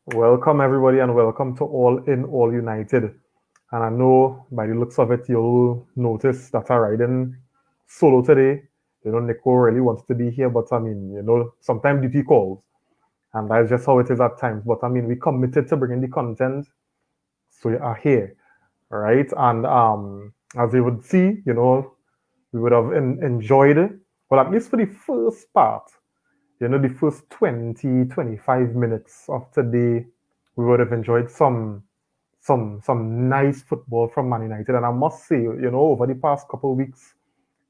Welcome everybody and welcome to All in All United. And I know by the looks of it, you'll notice that I'm riding solo today. Nico really wants to be here, but sometimes duty calls. And that's just how it is at times. But we committed to bringing the content, so you are here, right? And as you would see, we would have enjoyed it. Well, at least for the first part, the first 20, 25 minutes of today, we would have enjoyed some nice football from Man United. And I must say, over the past couple of weeks,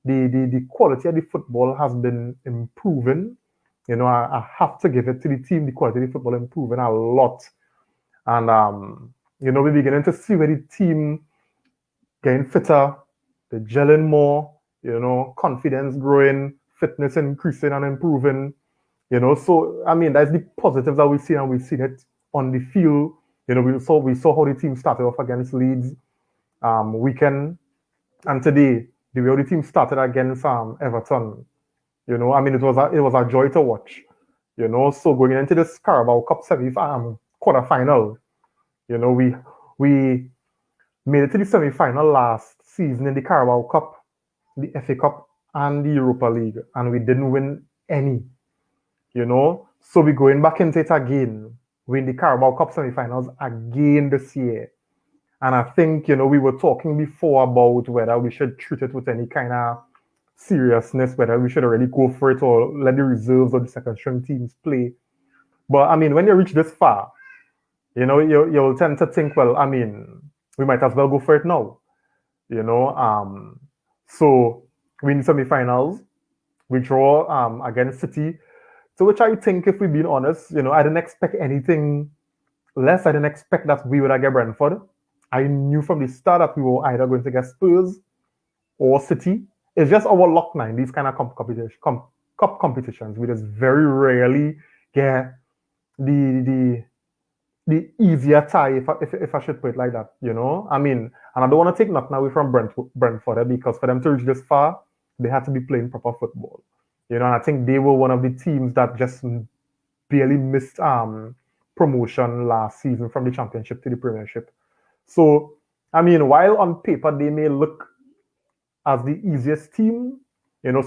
the quality of the football has been improving. I have to give it to the team. The quality of the football improving a lot. And we're beginning to see where the team getting fitter, the gelling more, confidence growing, fitness increasing and improving. So that's the positives that we see, and we've seen it on the field. We saw how the team started off against Leeds weekend, and today the way the team started against Everton. it was a joy to watch. So going into this Carabao Cup quarter-final, we made it to the semi-final last season in the Carabao Cup, the FA Cup, and the Europa League, and we didn't win any. So we're going back into it again, win the Carabao Cup semi-finals again this year. And I think, we were talking before about whether we should treat it with any kind of seriousness, whether we should already go for it or let the reserves or the second string teams play. But when you reach this far, you'll tend to think, well, we might as well go for it now. So we in the semi-finals, we draw against City. So which I think, if we're being honest, I didn't expect anything less. I didn't expect that we would get Brentford. I knew from the start that we were either going to get Spurs or City. It's just our luck now in these kind of cup competitions. We just very rarely get the easier tie, if I should put it like that. And I don't want to take nothing away from Brentford, because for them to reach this far, they had to be playing proper football. And I think they were one of the teams that just barely missed promotion last season from the Championship to the Premiership. So, while on paper they may look as the easiest team,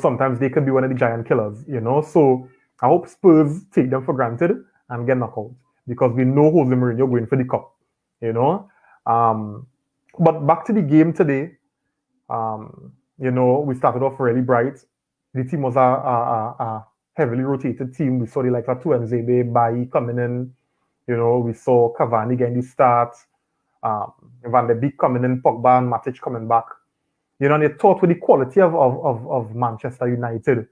sometimes they could be one of the giant killers, So, I hope Spurs take them for granted and get knocked out, because we know Jose Mourinho going for the cup, But back to the game today, we started off really bright. The team was a heavily rotated team. We saw the likes of Tuanzebe, Bailly coming in. We saw Cavani getting the start. Van der Beek coming in, Pogba and Matic coming back. And they thought with the quality of Manchester United,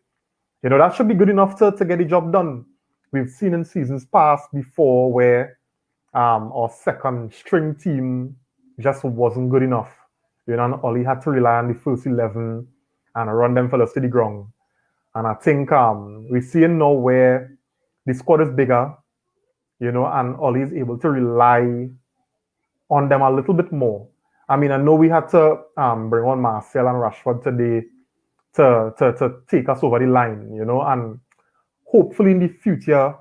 that should be good enough to get the job done. We've seen in seasons past before where our second string team just wasn't good enough. And all he had to rely on the first 11 and run them fellas to the ground. And I think we're seeing now where the squad is bigger, and Oli is able to rely on them a little bit more. I know we had to bring on Martial and Rashford today to take us over the line, and hopefully in the future,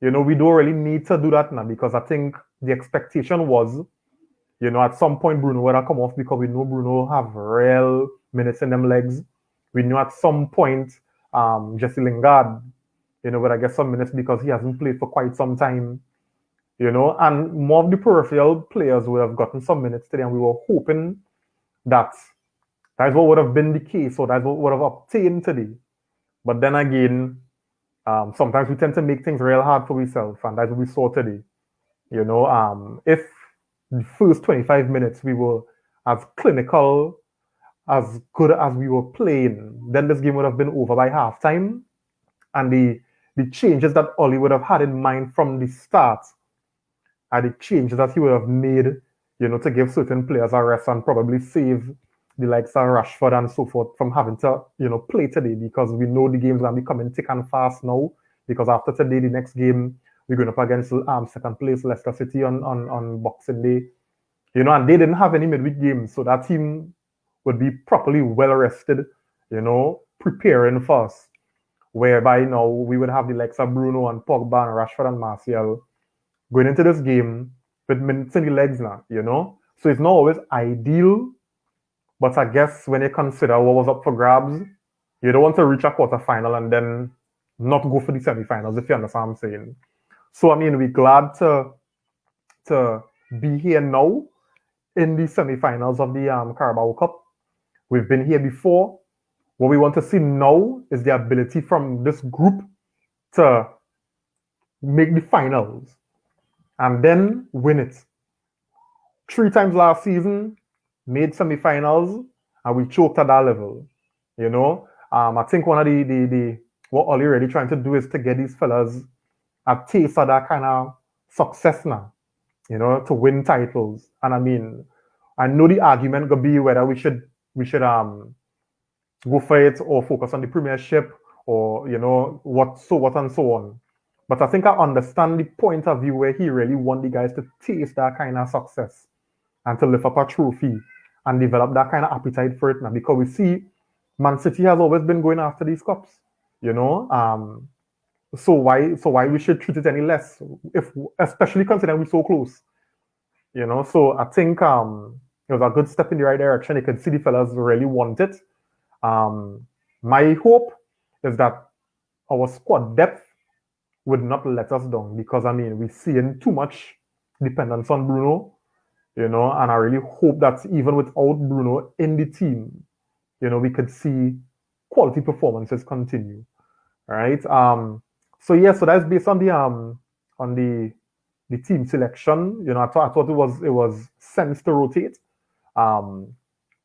we don't really need to do that now, because I think the expectation was, at some point Bruno would have come off, because we know Bruno have real minutes in them legs. We knew at some point Jesse Lingard, would I get some minutes, because he hasn't played for quite some time, and more of the peripheral players would have gotten some minutes today, and we were hoping that that's what would have been the case, or that's what would have obtained today. But then again, sometimes we tend to make things real hard for ourselves, and that's what we saw today. If the first 25 minutes we were as clinical, as good as we were playing, then this game would have been over by halftime. And the changes that Oli would have had in mind from the start are the changes that he would have made, to give certain players a rest and probably save the likes of Rashford and so forth from having to, play today, because we know the game's going to be coming thick and fast now, because after today, the next game, we're going up against second place Leicester City on Boxing Day. And they didn't have any midweek games, so that team would be properly well rested, preparing for us. Whereby now we would have the likes of Bruno and Pogba and Rashford and Martial going into this game with minutes in the legs now, So it's not always ideal, but I guess when you consider what was up for grabs, you don't want to reach a quarterfinal and then not go for the semifinals, if you understand what I'm saying. So I mean, we're glad to be here now in the semifinals of the Carabao Cup. We've been here before. What we want to see now is the ability from this group to make the finals and then win it. 3 times last season, made semifinals, and we choked at that level. I think one of the what Ollie really trying to do is to get these fellas a taste of that kind of success now, to win titles. And I mean, I know the argument could be whether we should go for it or focus on the Premiership or what and so on. But I think I understand the point of view where he really want the guys to taste that kind of success and to lift up a trophy and develop that kind of appetite for it now. Because we see Man City has always been going after these cups, So why we should treat it any less, especially considering we're so close, So I think it was a good step in the right direction. You can see the fellas really want it. My hope is that our squad depth would not let us down because I mean we're seeing too much dependence on Bruno, and I really hope that even without Bruno in the team, we could see quality performances continue. All right. So that's based on the team selection. I thought it was sense to rotate. Dean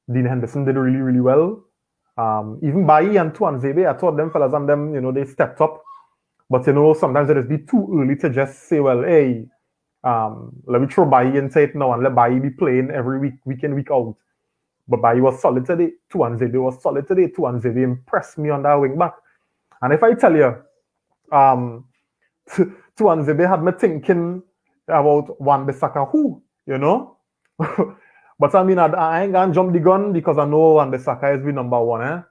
Henderson did really, really well. Even Bailly and Tuanzebe, I thought them fellas and them, they stepped up. But sometimes it is be too early to just say, well, hey, let me throw Bailly into it now and let Bailly be playing every week in, week out. But Bailly was solid today. Tuanzebe was solid today. Tuanzebe impressed me on that wing back. And if I tell you, Tuanzebe had me thinking about Wan-Bissaka who, But I mean, I ain't gonna jump the gun because I know Wan-Bissaka is the number one,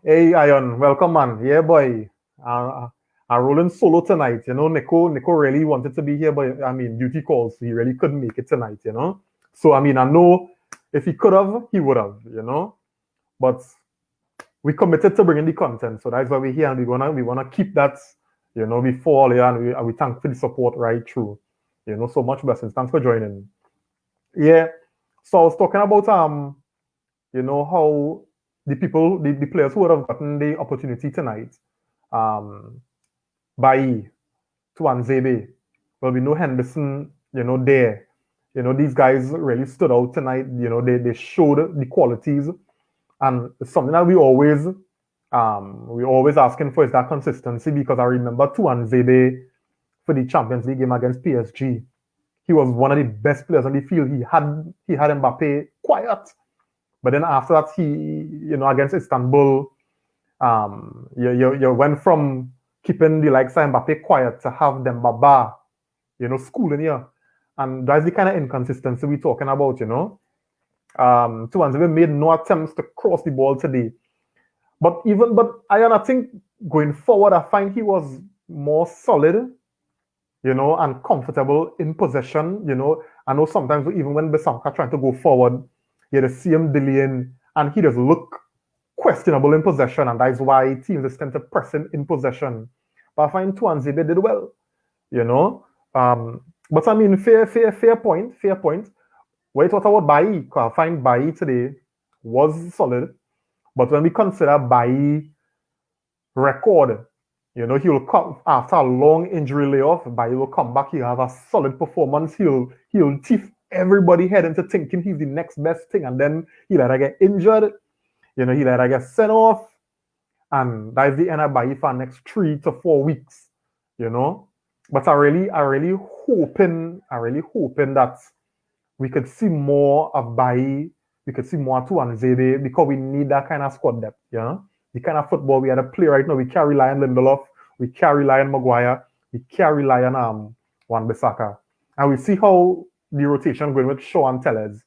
Hey, Iron, welcome, man. Yeah, boy. I'm rolling solo tonight, Nico really wanted to be here, but I mean, duty calls. He really couldn't make it tonight, So, I mean, I know if he could have, he would have, But we committed to bringing the content, so that's why we're here, and we wanna keep that, before and we thank for the support right through, So much blessings. Thanks for joining. Yeah. So I was talking about how the people, the players who would have gotten the opportunity tonight, Bailly, Tuanzebe, well, we know Henderson, there. These guys really stood out tonight. They showed the qualities, and something that we always asking for is that consistency, because I remember Tuanzebe for the Champions League game against PSG. He was one of the best players on the field. He had Mbappe quiet, but then after that, he against Istanbul, you went from keeping the likes of Mbappe quiet to have them Baba, schooling here, and that's the kind of inconsistency we're talking about, Tuanzebe made no attempts to cross the ball today, but I think going forward, I find he was more solid, and comfortable in possession. I know sometimes even when Bissaka trying to go forward, you see him delaying, and he does look questionable in possession, and that's why teams tend to press him in possession. But I find Tuanzebe did well, But I mean, fair point. What you thought about Bailly? I find Bailly today was solid, but when we consider Bailly record, he will come after a long injury layoff. Bailly will come back. He'll have a solid performance. He'll teeth everybody head into thinking he's the next best thing, and then he'll either get injured, he'll either get sent off, and that's the end of Bailly for the next 3 to 4 weeks, But I really hoping that we could see more of Bailly. We could see more Tuanzebe, because we need that kind of squad depth, The kind of football we had to play right now. We can't rely on Lindelof. We can't rely on Maguire. We can't rely on Wan-Bissaka. And we see how the rotation going with Shaw and Tellez.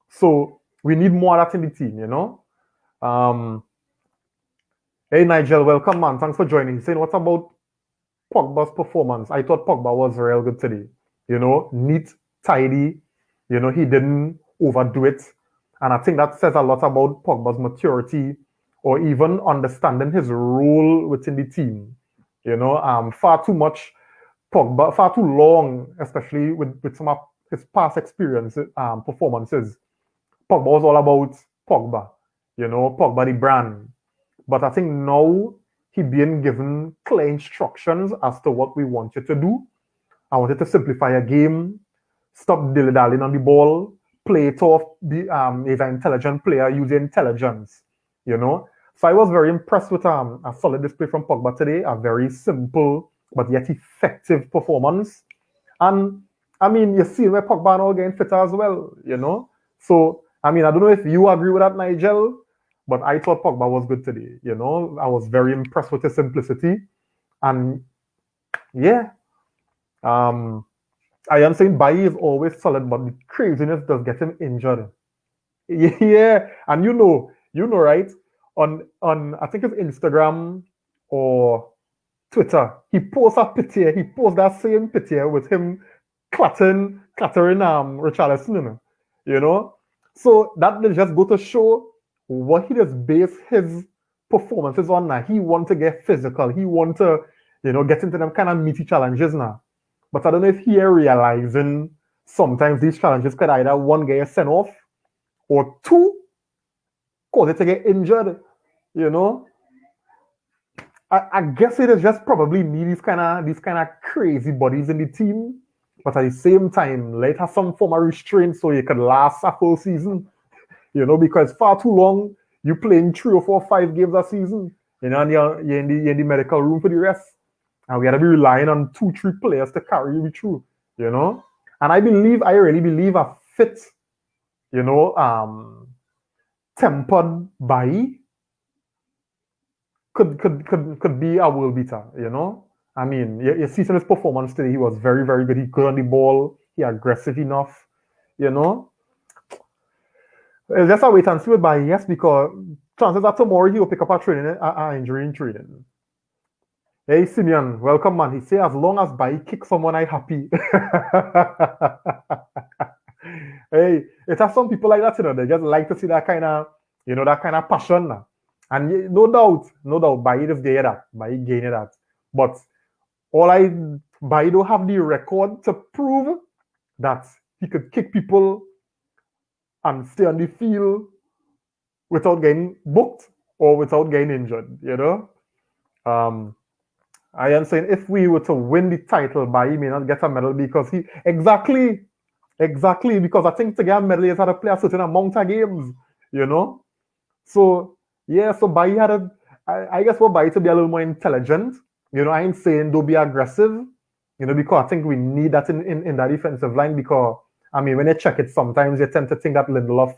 So we need more of that in the team, Hey, Nigel, welcome, man. Thanks for joining. He's saying, what about Pogba's performance, I thought Pogba was real good today. Neat, tidy. He didn't overdo it. And I think that says a lot about Pogba's maturity or even understanding his role within the team. Far too much Pogba, far too long, especially with some of his past experience performances. Pogba was all about Pogba, Pogba the brand. But I think now he being given clear instructions as to what we wanted to do. I wanted to simplify a game, stop dilly-dallying on the ball, play it off, is an intelligent player, use intelligence, So I was very impressed with a solid display from Pogba today, a very simple but yet effective performance. And I mean, you see where Pogba now getting fitter as well, So I mean, I don't know if you agree with that, Nigel, but I thought Pogba was good today. I was very impressed with his simplicity, and yeah, I am saying Bailly is always solid, but the craziness does get him injured. Yeah, and right? On I think it's Instagram or Twitter, he posts a picture. He posts that same picture with him clattering Richarlison, So that will just go to show what he just based his performances on now. He want to get physical. He want to, get into them kind of meaty challenges now. But I don't know if he realizing sometimes these challenges could either one get sent off or two cause it to get injured, I guess it is just probably me, these kind of crazy bodies in the team, but at the same time, let have some form of restraint so you could last a full season, because far too long you playing 3 or 4 or 5 games a season, and you're in the medical room for the rest, and we gotta be relying on 2-3 players to carry you through, And I really believe a fit, tempered Bailly could be a world beater, I mean, you see some of his performance today, he was very, very good. He good on the ball, he aggressive enough, It's just a wait and see with Bailly, yes, because chances are tomorrow he will pick up a injury in training. Hey, Simeon, welcome, man. He say, as long as Bailly kicks someone, I happy. Hey, it has some people like that, they just like to see that kind of, that kind of passion now. And no doubt, Bailly just gain that. Bailly gain that. But Bailly don't have the record to prove that he could kick people and stay on the field without getting booked or without getting injured, I am saying if we were to win the title, Bailly may not get a medal because exactly, because I think to get a medal, you have to play a certain amount of games, So, yeah, so Bailly had I guess for Bailly to be a little more intelligent, I ain't saying don't be aggressive, because I think we need that in that defensive line because, I mean, when you check it, sometimes you tend to think that Lindelof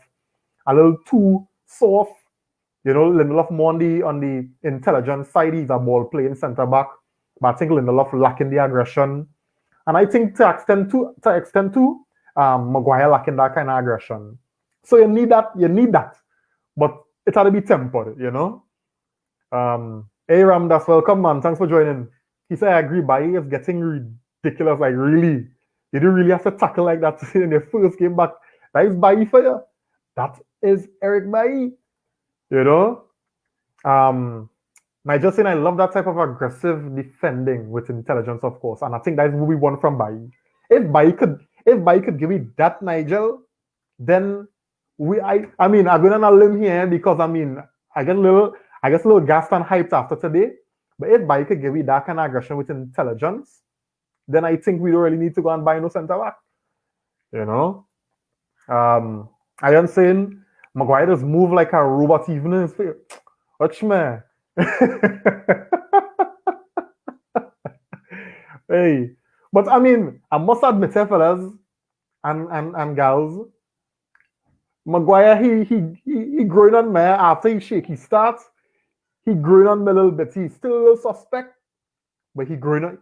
a little too soft, Lindelof more on the intelligent side, he's a ball playing centre back, but I think Lindelof lacking the aggression, and I think to extend to Maguire lacking that kind of aggression. So you need that, but it had to be tempered, Hey Ramdas, welcome, man. Thanks for joining. He said, I agree, Bailly is getting ridiculous. Like, really? You don't really have to tackle like that in your first game back. That is Bailly for you. That is Eric Bailly. Nigel saying, I love that type of aggressive defending with intelligence, of course. And I think that's what we want from Bailly. If Bailly could give me that, Nigel, then I mean, I'm going on a limb here because, I mean, I get a little gassed and hyped after today. But if Bailly could give me that kind of aggression with intelligence, then I think we don't really need to go and buy no centre back. I am saying Maguire does move like a robot even in his face. Watch me. Hey. But I mean, I must admit, fellas and gals, Maguire, he growing on me after he shake his start. He growing on me a little bit. He's still a little suspect, but he growing on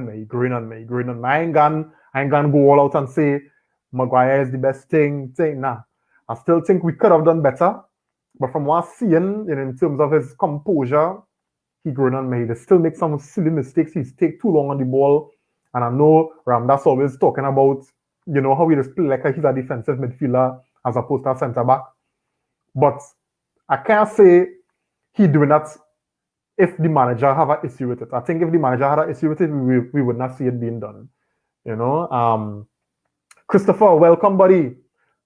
me. I ain't gonna go all out and say Maguire is the best thing. Nah. I still think we could have done better. But from what I'm seeing, in terms of his composure, he growing on me. He still make some silly mistakes. He's take too long on the ball. And I know Ramdas always talking about, how he just play like he's a defensive midfielder as opposed to a centre back. But I can't say he doing that if the manager have an issue with it. I think if the manager had an issue with it, we would not see it being done. Christopher, welcome, buddy.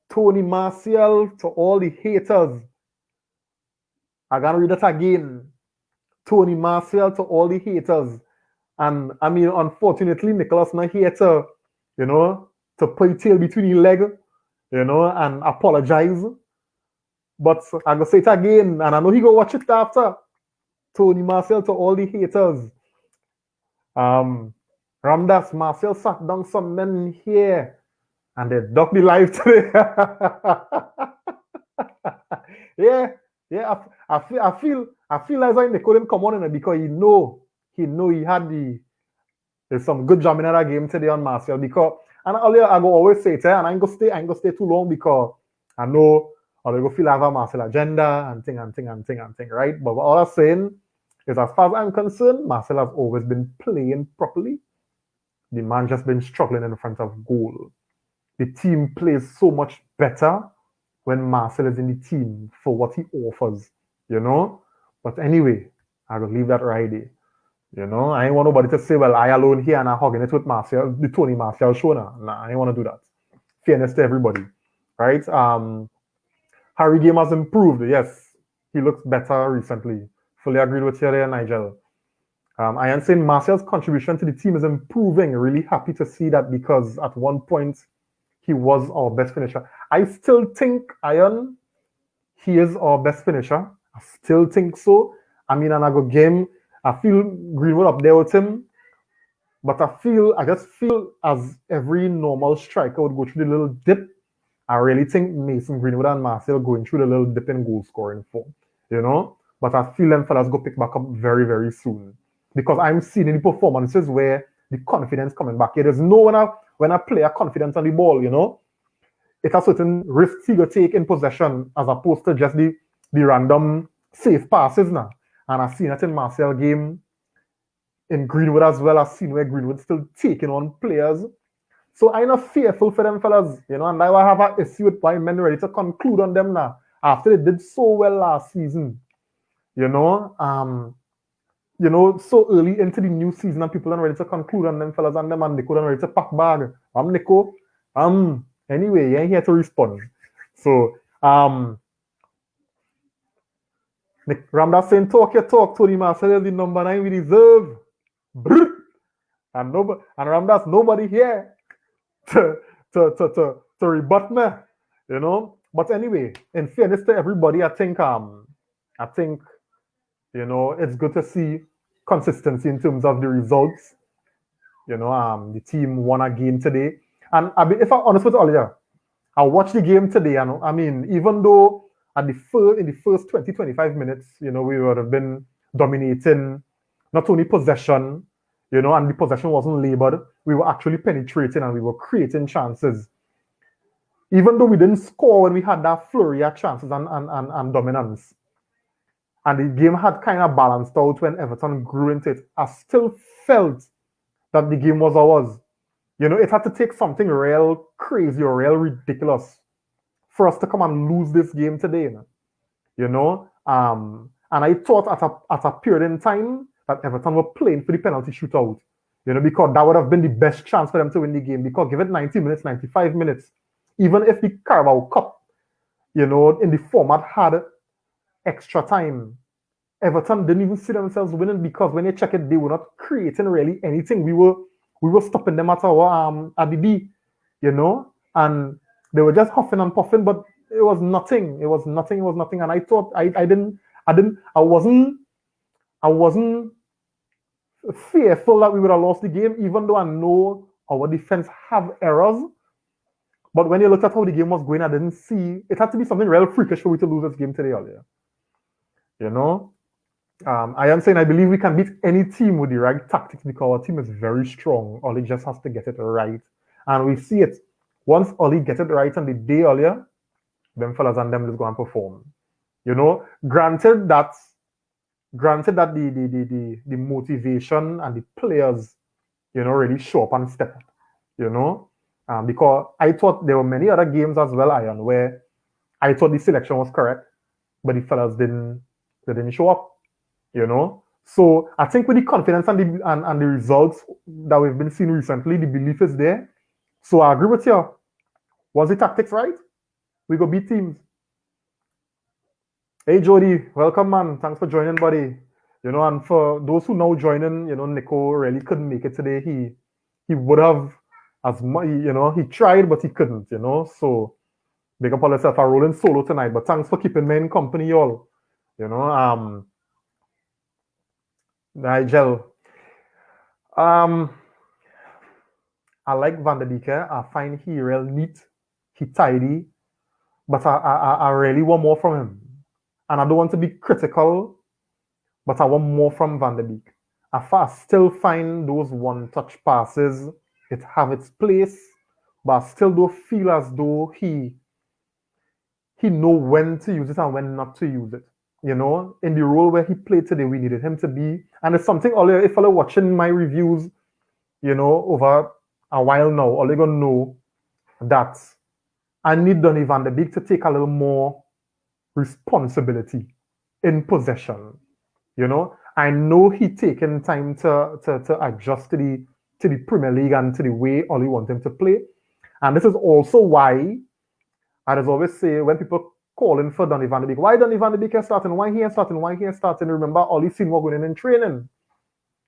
Tony Martial, to all the haters. I gotta read it again. Tony Martial, to all the haters. And I mean, unfortunately, Nicholas not here to put his tail between his leg, and apologize. But I go say it again, and I know he go watch it after. Tony Martial, to all the haters. Ramdas Martial sat down some men here, and they duck the live today. yeah. I feel like they couldn't come on in it because he know he had there's some good job in that game today on Martial because and earlier I go always say it, and I ain't gonna stay too long because I know they go feel I have a Martial agenda and thing, right? But all I'm saying is, as far as I'm concerned, Martial has always been playing properly. The man just been struggling in front of goal. The team plays so much better when Martial is in the team for what he offers, But anyway, I will leave that right there. I ain't want nobody to say, well, I alone here and I'm hugging it with Martial, the Tony Martial show now. Nah, I ain't want to do that. Fairness to everybody, right? Harry Game has improved. Yes, he looks better recently. Fully agreed with you there, Nigel. I am saying Martial's contribution to the team is improving. Really happy to see that because at one point he was our best finisher. I still think, Iron, he is our best finisher. I still think so. I mean, another game, I feel Greenwood up there with him, but I just feel as every normal striker would go through the little dip. I really think Mason Greenwood and Martial going through the little dip in goal scoring form, But I feel them fellas go pick back up very, very soon because I'm seeing in the performances where the confidence coming back. There's no when I play a confidence on the ball, it's a certain risk he go take in possession as opposed to just the random safe passes now. And I've seen it in Martial game, in Greenwood as well. I've seen where Greenwood still taking on players. So I'm not fearful for them fellas, and I will have an issue with why men ready to conclude on them now after they did so well last season. So early into the new season and people are ready to conclude on them fellas and them and Nico are ready to pack bag. Nico. Anyway, you ain't here to respond. So Ramdas saying talk your talk, Tony Marcel is the number 9 we deserve. And Ramdas, nobody here to rebut me, But anyway, in fairness to everybody, I think it's good to see consistency in terms of the results. The team won a game today. And if I'm honest with you, I watched the game today, and I mean, even though in the first 20-25 minutes, we would have been dominating not only possession, and the possession wasn't labored, we were actually penetrating and we were creating chances. Even though we didn't score when we had that flurry of chances and dominance. And the game had kind of balanced out when Everton grew into it. I still felt that the game was ours. It had to take something real crazy or real ridiculous for us to come and lose this game today. And I thought at a period in time that Everton were playing for the penalty shootout, because that would have been the best chance for them to win the game. Because give it 90 minutes, 95 minutes, even if the Carabao Cup, in the format had extra time, Everton didn't even see themselves winning because when they check it, they were not creating really anything. We were stopping them at our ABB, and they were just huffing and puffing, but it was nothing. It was nothing. And I thought I wasn't fearful that we would have lost the game, even though I know our defense have errors. But when you looked at how the game was going, I didn't see it had to be something real freakish for we to lose this game today earlier. I am saying I believe we can beat any team with the right tactics because our team is very strong. Oli just has to get it right. And we see it. Once Oli gets it right on the day earlier, them fellas and them is going to perform. Granted that granted that the motivation and the players, really show up and step up, because I thought there were many other games as well, Iron, where I thought the selection was correct, but the fellas didn't show up. So I think with the confidence and the results that we've been seeing recently, the belief is there. So I agree with you. Was the tactics right? We go beat teams. Hey Jody, welcome man. Thanks for joining, buddy. And for those who now joining, Nico really couldn't make it today. He would have as much, he tried, but he couldn't, So big up on yourself. I'm rolling solo tonight, but thanks for keeping me in company, y'all. Nigel. I like Van der Beek. I find he real neat, he tidy, but I really want more from him. And I don't want to be critical, but I want more from Van der Beek. I still find those one-touch passes, it have its place, but I still don't feel as though he know when to use it and when not to use it. In the role where he played today, we needed him to be. And it's something, if you're watching my reviews, over a while now, all you're going to know that I need Donny van de Beek to take a little more responsibility in possession. I know he taken time to adjust to the Premier League and to the way Ollie want him to play. And this is also why I just always say when people calling for Donny van de Beek, why Donny van de Beek is starting? Why he is starting? Why he is starting? Remember, Ollie seen what going in training.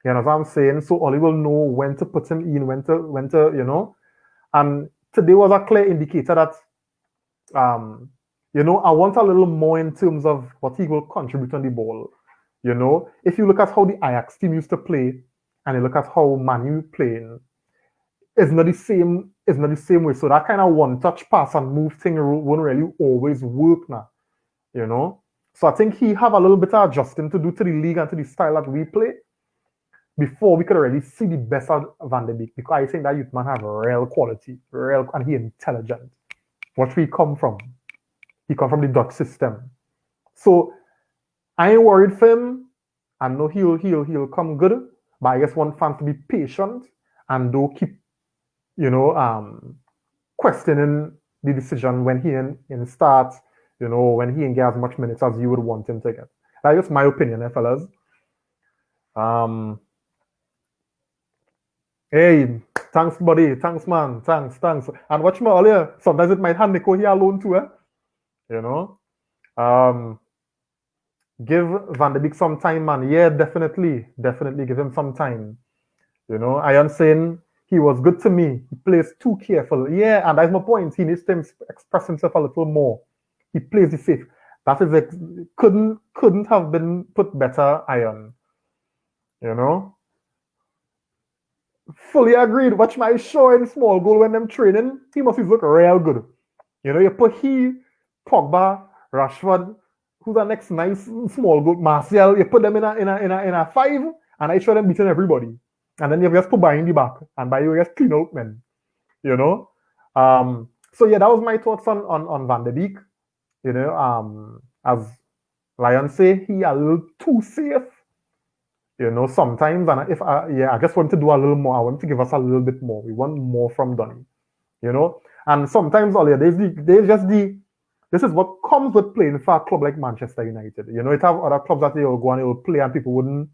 You know what I'm saying? So Ollie will know when to put him in, when to. And today was a clear indicator that, I want a little more in terms of what he will contribute on the ball. If you look at how the Ajax team used to play, and you look at how Man U playing, it's not the same. It's not the same way. So that kind of one-touch pass and move thing won't really always work now. So I think he have a little bit of adjusting to do to the league and to the style that we play before we could already see the best of Van de Beek, because I think that youth man have real quality, and he intelligent. What we come from? He come from the Dutch system. So I ain't worried for him. I know he'll come good, but I just want fans to be patient and don't keep, questioning the decision when he in starts, when he ain't get as much minutes as you would want him to get. That's just my opinion, fellas. Hey, thanks, buddy. Thanks, man. Thanks. And watch me earlier. Sometimes it might have Nico here alone too, Give Van de Beek some time, man. Yeah, definitely give him some time. I am saying he was good to me. He plays too careful. Yeah, and that's my point. He needs to express himself a little more. He plays it safe. That is couldn't have been put better, Iron. Fully agreed. Watch my show in small goal when them training. He must look real good. You put Pogba, Rashford, who's the next nice small goal, Martial. You put them in a 5, and I show them beating everybody. And then you just put behind the back, and by you just clean out men. So yeah, that was my thoughts on Van de Beek. As Lion say, he a little too safe. Sometimes, and I just want to do a little more. I want to give us a little bit more. We want more from Donny. And sometimes, this is what comes with playing for a club like Manchester United. It have other clubs that they'll go and they'll play and people wouldn't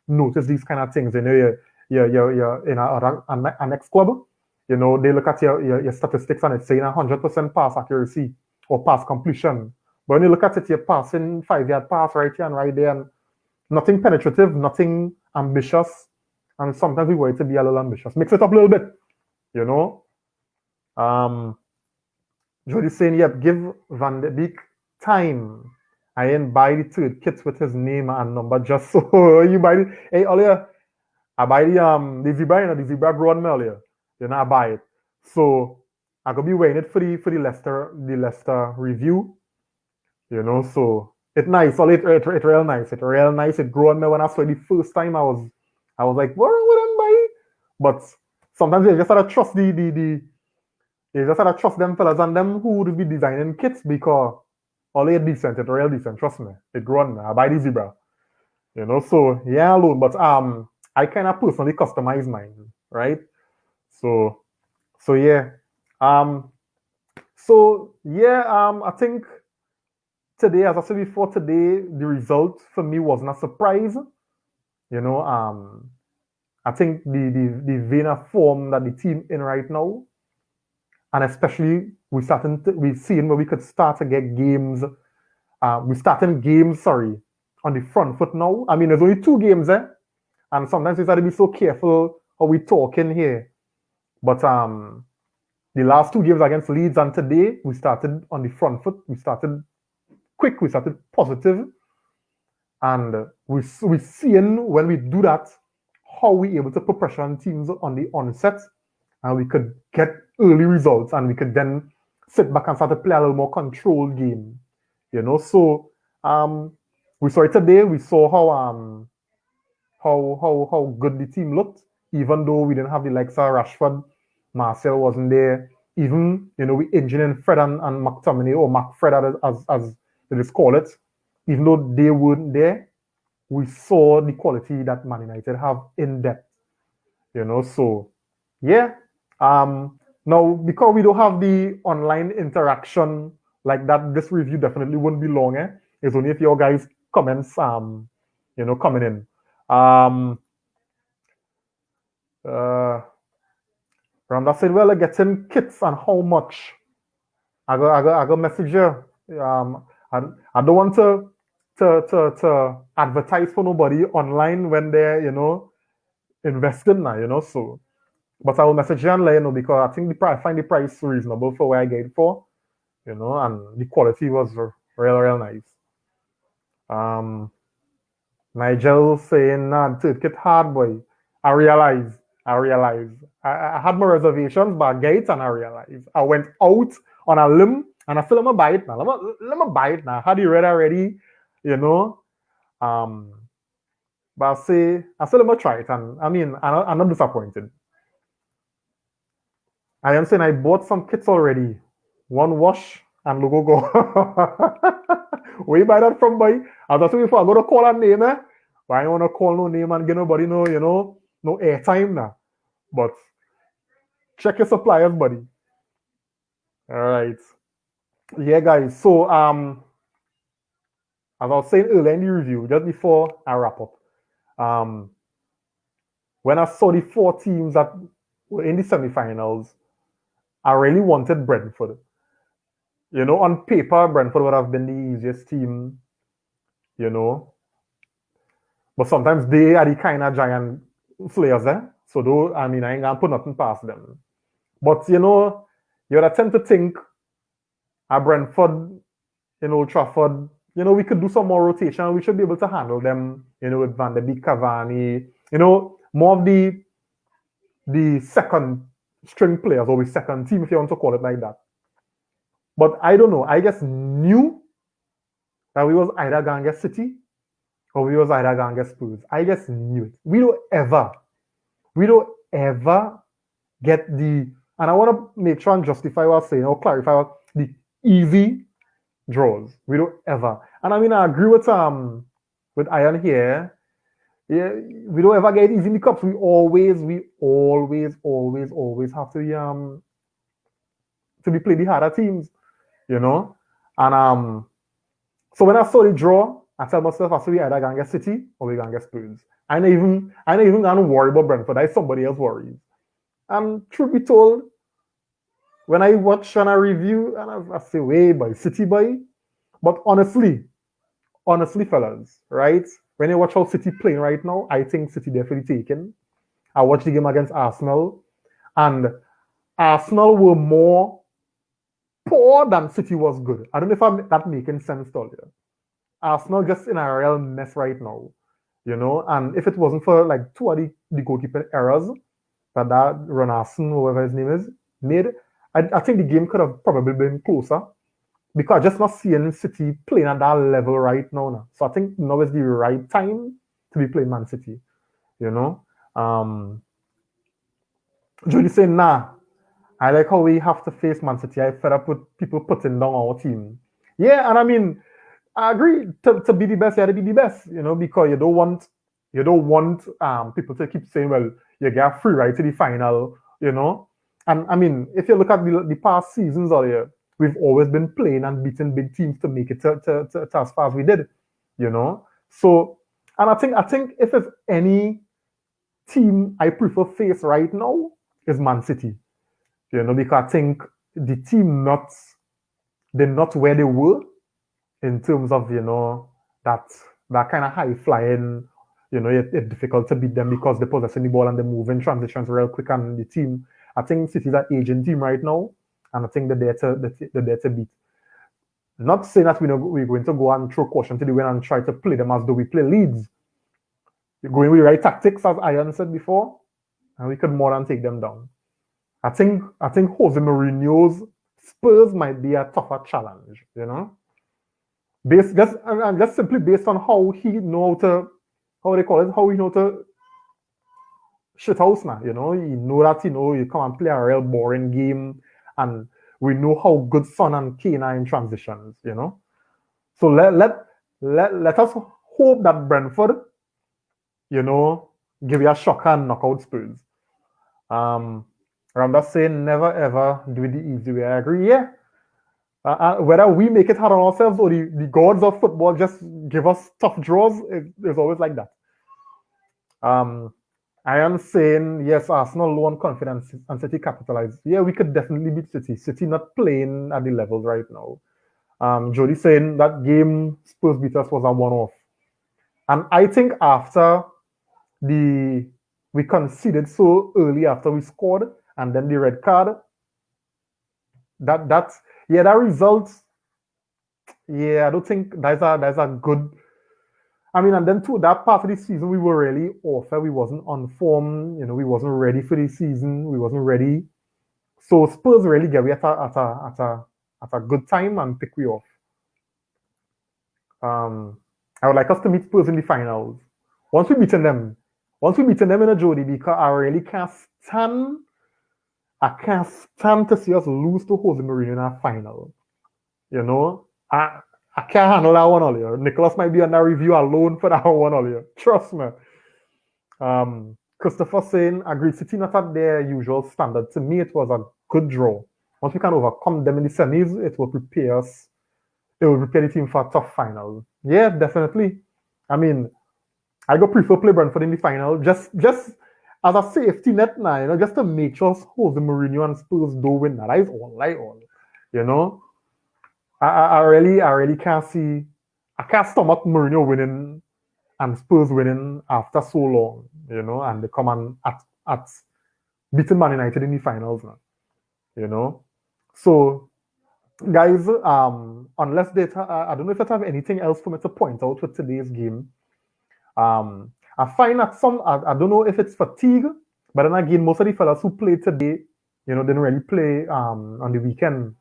notice these kind of things. You're in a next club. They look at your statistics and it's saying 100% pass accuracy or pass completion. But when you look at it, you're passing 5-yard pass right here and right there, and nothing penetrative, nothing ambitious. And sometimes we want it to be a little ambitious. Mix it up a little bit, Jody's saying, yep, give Van de Beek time. I ain't buy the third kit with his name and number just so you buy it. Hey, earlier, I buy the zebra grown me earlier. I buy it. So I could be wearing it for the Leicester review. So it's nice. It's real nice. It's real nice. It grew on me when I saw it the first time. I was like, what would I buy? But sometimes you just gotta trust you just gotta trust them fellas and them who would be designing kits, because all it's decent, it's real decent. Trust me. It grew on me. I buy the zebra. So yeah, alone. But I kind of personally customize mine, right? So so yeah. Um I think today, as I said before, today the result for me wasn't a surprise. You know, I think the vein of form that the team in right now, and especially we seeing where we could start to get games. We starting games, sorry, on the front foot now. I mean, there's only 2 games, and sometimes we got to be so careful how we talking here. But the last 2 games against Leeds and today, we started on the front foot. We started quick. We started positive, and we seeing when we do that how we able to put pressure on teams on the onset, and we could get early results, and we could then sit back and start to play a little more controlled game. So we saw it today. We saw how good the team looked, even though we didn't have the likes of Rashford, Martial wasn't there. Even we engineering Fred and McTominay, or McFred as they just call it. Even though they weren't there, we saw the quality that Man United have in depth. So yeah. Now, because we don't have the online interaction like that, this review definitely wouldn't be long. It's only if your guys comments coming in. Um, uh, Randa said, "Well, getting kits and how much?" I got message here. I, I don't want to advertise for nobody online when they're investing now. So, but I will message you and let you know, because I think I find the price reasonable for where I get it for. And the quality was real nice. Um, Nigel saying, nah, take it hard, boy. I realize, I realize. I had my reservations, but I get it and I realized. I went out on a limb and I still let me buy it now. Let me buy it now. Had you read already? You know? Um, but I still let me try it. And I mean, I'm not disappointed. I am saying I bought some kits already. One wash and logo go. Where you buy that from, boy? I was asking before I go to call a name, but I don't want to call no name and get nobody no airtime now. But check your suppliers, buddy. All right. Yeah, guys. So as I was saying earlier in the review, just before I wrap up, um, when I saw the 4 teams that were in the semifinals, I really wanted Brentford. On paper, Brentford would have been the easiest team, you know. But sometimes they are the kind of giant slayers, eh? So though, I mean, I ain't gonna put nothing past them. But you would tend to think at Brentford, Old Trafford, we could do some more rotation. We should be able to handle them, with Van der Beek, Cavani, more of the second string players, or the second team, if you want to call it like that. But I don't know. I just knew that we was either gonna get City or we was either gonna get Spurs. I just knew it. We don't ever get and I want to make sure and justify what I'm saying, or clarify the easy draws. We don't ever. And I mean, I agree with Iron here. Yeah, we don't ever get easy in the cups. We always have to be play the harder teams, And so when I saw the draw, I tell myself I said we either gonna get City or we gonna get Spurs. I don't even gonna worry about Brentford. That's somebody else worries. And truth be told, when I watch and I review, and I say, "Way by City boy," but honestly, fellas, right? When you watch how City playing right now, I think City definitely taken. I watched the game against Arsenal, and Arsenal were more poor than City was good. I don't know if that making sense to you. Arsenal just in a real mess right now, And if it wasn't for like 2 of the goalkeeper errors that Ronaldo, whoever his name is, made, I think the game could have probably been closer, because just not seeing City playing at that level right now. So I think now is the right time to be playing Man City. Judy saying, nah, I like how we have to face Man City. I fed up with people putting down our team. Yeah, and I mean, I agree. To be the best, you have to be the best, because you don't want people to keep saying, well, you get free right to the final. And I mean, if you look at the past seasons earlier, we've always been playing and beating big teams to make it to as far as we did. So, and I think if there's any team I prefer face right now is Man City, because I think the team they're not where they were in terms of that that kind of high flying. It's difficult to beat them because they possess the ball and they move in transitions real quick. And the team, I think City's an aging team right now, and I think they're there to beat. Not saying that we're going to go and throw caution to the wind and try to play them as though we play Leeds. We're going with the right tactics, as Ian said before, and we could more than take them down. I think Jose Mourinho's Spurs might be a tougher challenge. Based just simply based on how he know to how they call it, how he know to shit house now. You know that you come and play a real boring game, and we know how good Son and Kane are in transitions. So let us hope that Brentford, give you a shocker and knockout Spurs. I'm just saying never ever do it the easy way. I agree. Yeah. Whether we make it hard on ourselves or the gods of football just give us tough draws, it's always like that. I am saying, yes, Arsenal low on confidence and City capitalized. Yeah, we could definitely beat City. City not playing at the levels right now. Jody saying that game Spurs beat us was a one-off. And I think after we conceded so early after we scored and then the red card, that result, I don't think that's a good. I mean, and then to that part of the season, we were really off. We wasn't on form. We wasn't ready for the season. We wasn't ready. So Spurs really get we at a good time and pick we off. I would like us to meet Spurs in the finals. Once we beaten them in a Jody, because I really can't stand. I can't stand to see us lose to Jose Mourinho in our final. I can't handle that one earlier. Nicholas might be on that review alone for that one earlier. Trust me. Christopher saying, agree, City not at their usual standard. To me, it was a good draw. Once we can overcome them in the semis, it will prepare the team for a tough final. Yeah, definitely. I mean, I go prefer play Brentford in the final, just as a safety net now, just to make sure Jose Mourinho and Spurs do win. That is all. I really can't see. I can't stomach Mourinho winning and Spurs winning after so long, and they come and at beating Man United in the finals now. So, guys, unless I don't know if I have anything else for me to point out for today's game. I find that I don't know if it's fatigue, but then again, most of the fellas who played today, didn't really play on the weekend.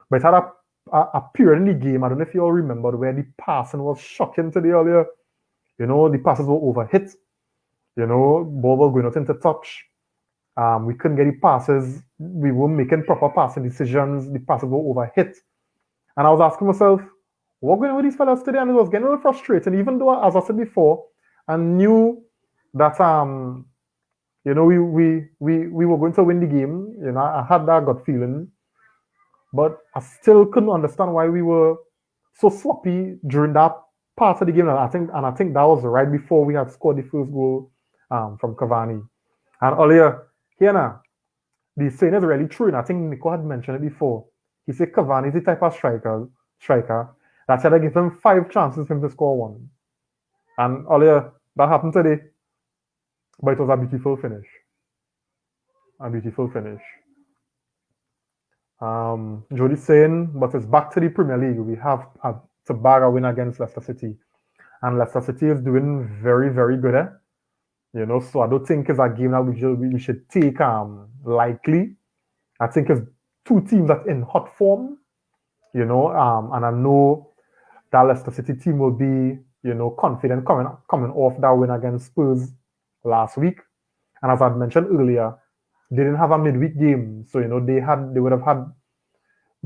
But it had a period in the game, I don't know if you all remember, where the passing was shocking today earlier. The passes were overhit. Ball was going out into touch. We couldn't get the passes. We weren't making proper passing decisions. The passes were overhit. And I was asking myself, what going on with these fellas today? And it was getting a little frustrating, even though, as I said before, I knew that we were going to win the game. I had that gut feeling. But I still couldn't understand why we were so sloppy during that part of the game. And I think that was right before we had scored the first goal from Cavani. And earlier, the saying is really true. And I think Nico had mentioned it before. He said Cavani is the type of striker that had to give him 5 chances for him to score 1. And earlier, that happened today. But it was a beautiful finish. Jody saying, but it's back to the Premier League. We have to bag a win against Leicester City. And Leicester City is doing very, very good. So I don't think it's a game that we should take lightly. I think it's 2 teams that in hot form, and I know that Leicester City team will be, confident coming off that win against Spurs last week. And as I mentioned earlier, they didn't have a midweek game, so they would have had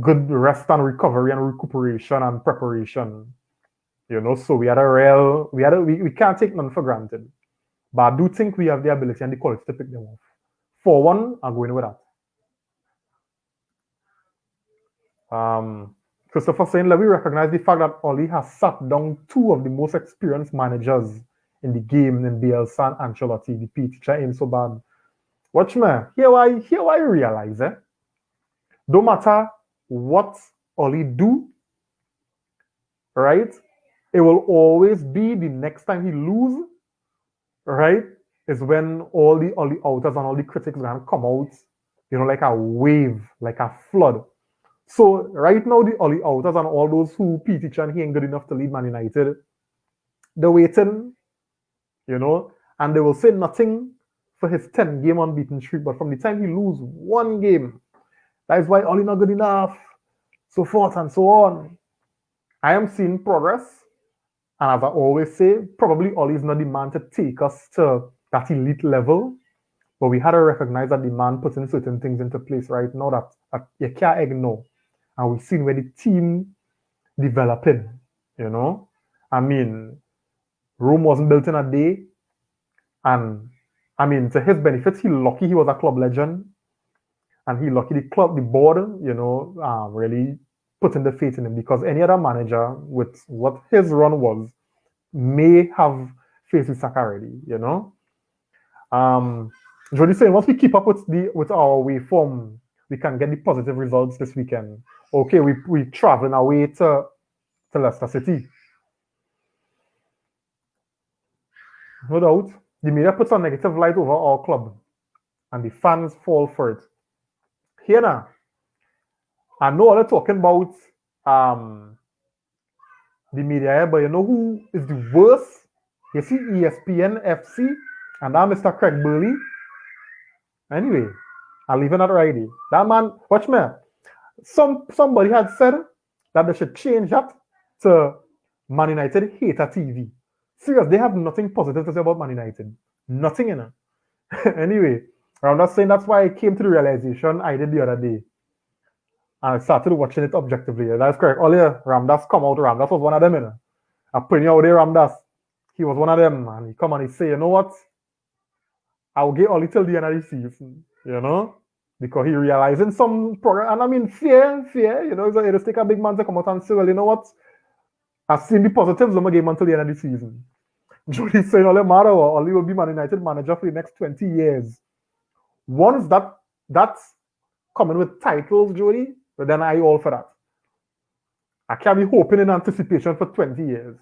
good rest and recovery and recuperation and preparation So we can't take none for granted. But I do think we have the ability and the quality to pick them off. 4-1, I'm going with that. Christopher saying, let me recognize the fact that Oli has sat down two of the most experienced managers in the game in Bielsa and Ancelotti. The P teacher ain't so bad. Watch me. Here I realize, no matter what Oli do, right? It will always be the next time he lose, right? Is when all the outers and all the critics gonna come out, like a wave, like a flood. So right now, the Oli outers and all those who teacher and he ain't good enough to lead Man United, they're waiting, and they will say nothing for his 10-game unbeaten streak. But from the time he lose one game, that is why Oli not good enough, so forth and so on. I am seeing progress, and as I always say, probably Oli is not the man to take us to that elite level, but we had to recognize that the man putting certain things into place right now that you can't ignore. And we've seen where the team developing, I mean, Rome wasn't built in a day. And I mean, to his benefit, he lucky he was a club legend. And he lucky the board, really putting the faith in him, because any other manager with what his run was may have faced with Saka already, Jody saying once we keep up with our waveform, we can get the positive results this weekend. Okay, we traveling away to Leicester City. No doubt. The media puts a negative light over our club, and the fans fall for it. Here now, I know they're talking about the media, but you know who is the worst? You see ESPN FC, and that Mr. Craig Burley. Anyway, I'll leave it at right there. That man, watch me. Somebody had said that they should change that to Man United Hater TV. Serious, they have nothing positive to say about Man United. Nothing in it. Anyway, I'm not saying that's why I came to the realization I did the other day. And I started watching it objectively. That's correct. Earlier, Ramdas come out. Ramdas was one of them. I put you out there, Ramdas. He was one of them. And he come and he say, you know what? I'll get Oli till the end of the season. Because he realizing some progress. And I mean, fear. It just take a big man to come out and say, well, you know what? I've seen the positives of my game until the end of the season. Jody saying, all matter, Oli will be Man United manager for the next 20 years. Once that's coming with titles, Jody, but then I all for that. I can't be hoping in anticipation for 20 years.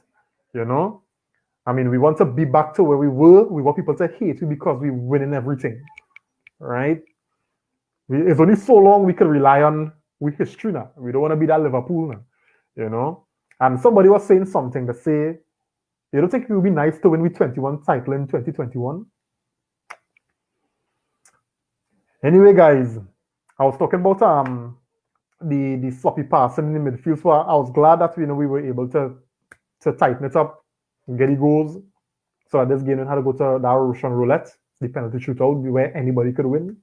I mean, we want to be back to where we were. We want people to hate you because we're winning everything. Right? It's only so long we can rely on with history now. We don't want to be that Liverpool now. And somebody was saying something to say, you don't think it would be nice to win with 21 title in 2021? Anyway, guys, I was talking about the sloppy passing in the midfield. So I was glad that we were able to tighten it up and get the goals. So at this game, we had to go to that Russian roulette, the penalty shootout, where anybody could win.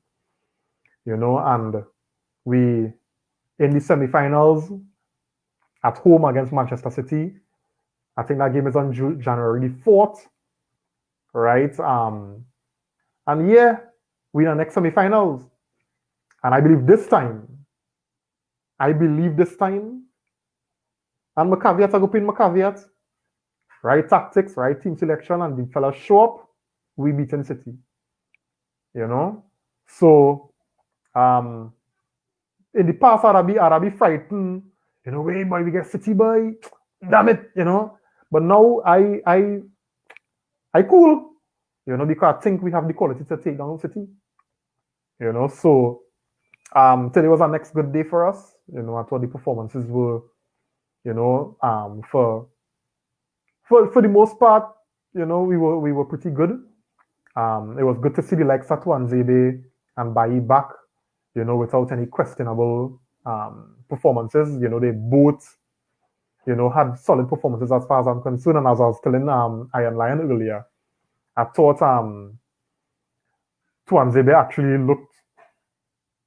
And we in the semi-finals at home against Manchester City. I think that game is on January the 4th, right? And yeah, we're in the next semi-finals. And I believe this time, and my caveats, I go pin my caveats, right tactics, right team selection, and the fellas show up, we beaten City. So in the past, I'd be frightened, way boy, we get City boy, damn it, But now I cool, because I think we have the quality to take down City. So today was our next good day for us. I thought the performances were, for the most part, we were pretty good. It was good to see the likes of Tuanzebe and Bailly back, without any questionable performances. They both, had solid performances as far as I'm concerned. And as I was telling Iron Lion earlier, I thought Tuanzebe actually looked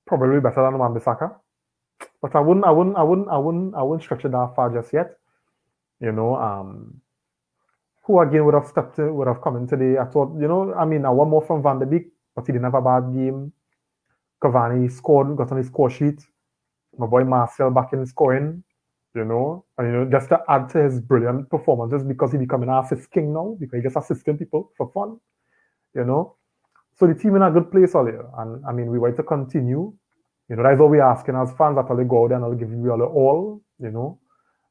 probably better than Wan-Bissaka. But I wouldn't stretch it that far just yet. who again would have come in today. I thought, I mean, I want more from Van de Beek, but he didn't have a bad game. Cavani scored, got on his score sheet. My boy Martial back in scoring, and just to add to his brilliant performances because he becoming an assist king now, because he just assisting people for fun, you know. So the team in a good place all year. And I mean, we want to continue. That's what we're asking as fans, that they go out there and I'll give you all.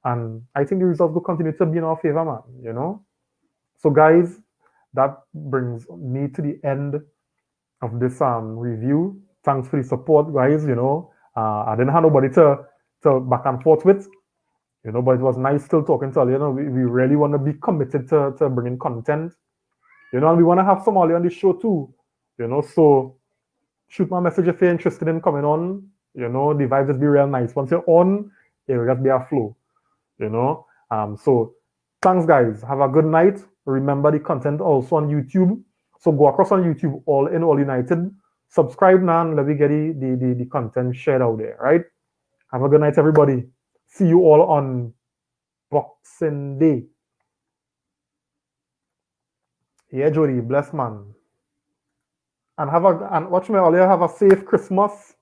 And I think the results will continue to be in our favor, man. So guys, that brings me to the end of this review. Thanks for the support, guys. I didn't have nobody to back and forth with, but it was nice still talking to you. We really want to be committed to bringing content, and we want to have Somali on the show too, so shoot my message if you're interested in coming on. The vibe just be real nice. Once you're on, it will just be a flow, so thanks, guys. Have a good night. Remember the content also on YouTube. So go across on YouTube, All In, All United. Subscribe now and let me get the content shared out there, right? Have a good night, everybody. See you all on Boxing Day. Yeah, Jody, bless man. And watch me all here. Have a safe Christmas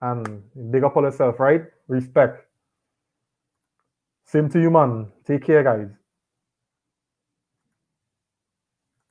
and big up on yourself, right? Respect. Same to you, man. Take care, guys.